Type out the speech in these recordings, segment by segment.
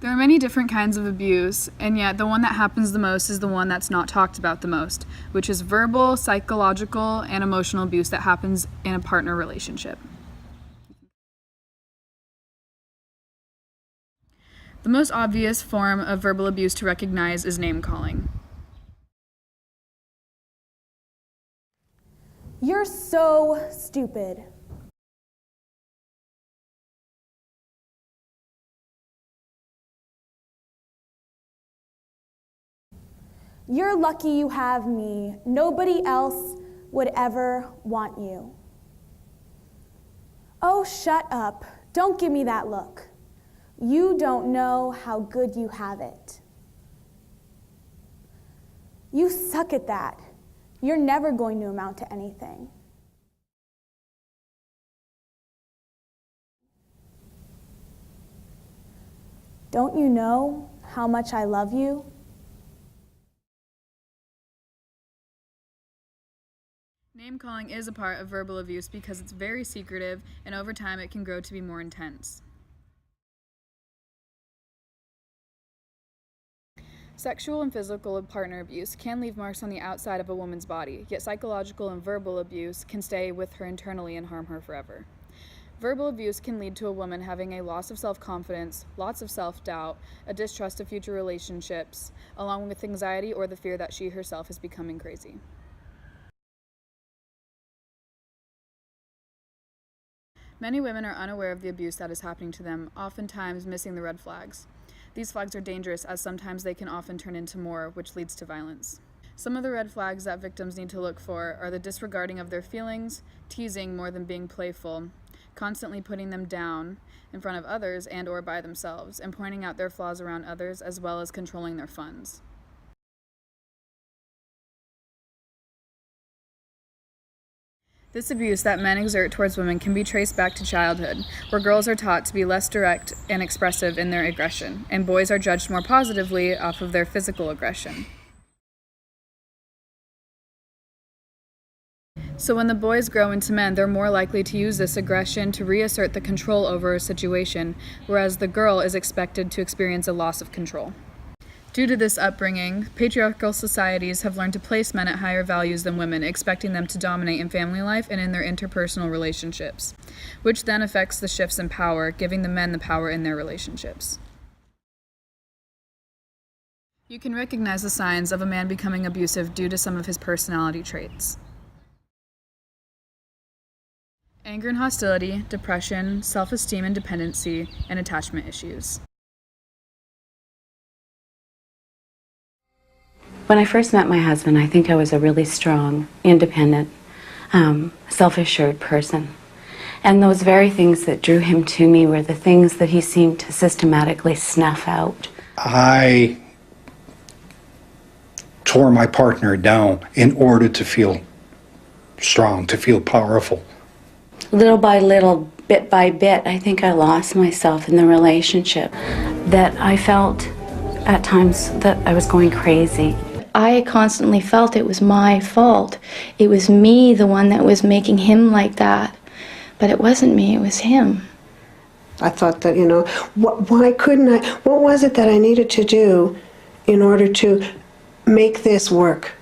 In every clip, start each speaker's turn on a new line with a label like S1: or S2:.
S1: There are many different kinds of abuse, and yet the one that happens the most is the one that's not talked about the most, which is verbal, psychological, and emotional abuse that happens in a partner relationship. The most obvious form of verbal abuse to recognize is name-calling.
S2: You're so stupid. You're lucky you have me. Nobody else would ever want you. Oh, shut up. Don't give me that look. You don't know how good you have it. You suck at that. You're never going to amount to anything. Don't you know how much I love you?
S1: Name-calling is a part of verbal abuse because it's very secretive, and over time it can grow to be more intense. Sexual and physical partner abuse can leave marks on the outside of a woman's body, yet psychological and verbal abuse can stay with her internally and harm her forever. Verbal abuse can lead to a woman having a loss of self-confidence, lots of self-doubt, a distrust of future relationships, along with anxiety or the fear that she herself is becoming crazy. Many women are unaware of the abuse that is happening to them, oftentimes missing the red flags. These flags are dangerous as sometimes they can often turn into more, which leads to violence. Some of the red flags that victims need to look for are the disregarding of their feelings, teasing more than being playful, constantly putting them down in front of others and or by themselves, and pointing out their flaws around others as well as controlling their funds. This abuse that men exert towards women can be traced back to childhood, where girls are taught to be less direct and expressive in their aggression, and boys are judged more positively off of their physical aggression. So when the boys grow into men, they're more likely to use this aggression to reassert the control over a situation, whereas the girl is expected to experience a loss of control. Due to this upbringing, patriarchal societies have learned to place men at higher values than women, expecting them to dominate in family life and in their interpersonal relationships, which then affects the shifts in power, giving the men the power in their relationships. You can recognize the signs of a man becoming abusive due to some of his personality traits. Anger and hostility, depression, self-esteem and dependency, and attachment issues.
S3: When I first met my husband, I think I was a really strong, independent, self-assured person. And those very things that drew him to me were the things that he seemed to systematically snuff out.
S4: I tore my partner down in order to feel strong, to feel powerful.
S3: Little by little, bit by bit, I think I lost myself in the relationship, that I felt at times that I was going crazy.
S5: I constantly felt it was my fault. It was me, the one that was making him like that. But it wasn't me, it was him.
S6: I thought that, why couldn't I, what was it that I needed to do in order to make this work?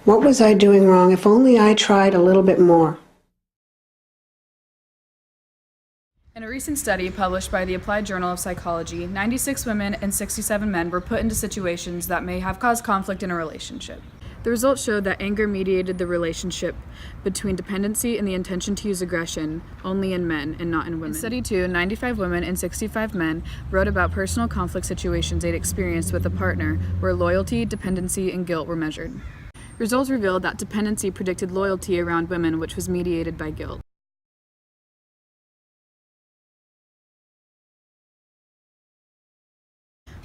S6: What was I doing wrong? If only I tried a little bit more.
S1: In a recent study published by the Applied Journal of Psychology, 96 women and 67 men were put into situations that may have caused conflict in a relationship. The results showed that anger mediated the relationship between dependency and the intention to use aggression only in men and not in women. In study 2, 95 women and 65 men wrote about personal conflict situations they'd experienced with a partner where loyalty, dependency, and guilt were measured. Results revealed that dependency predicted loyalty around women, which was mediated by guilt.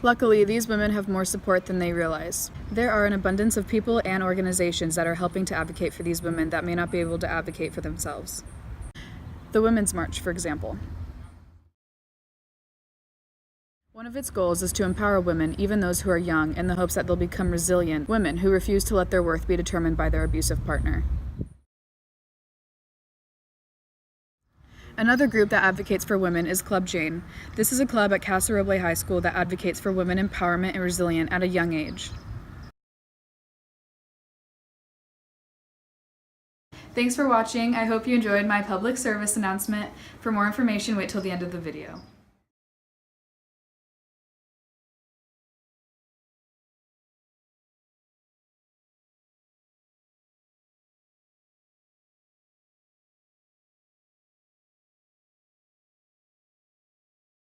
S1: Luckily, these women have more support than they realize. There are an abundance of people and organizations that are helping to advocate for these women that may not be able to advocate for themselves. The Women's March, for example. One of its goals is to empower women, even those who are young, in the hopes that they'll become resilient women who refuse to let their worth be determined by their abusive partner. Another group that advocates for women is Club Jane. This is a club at Casa Roble High School that advocates for women empowerment and resilience at a young age. Thanks for watching. I hope you enjoyed my public service announcement. For more information, wait till the end of the video.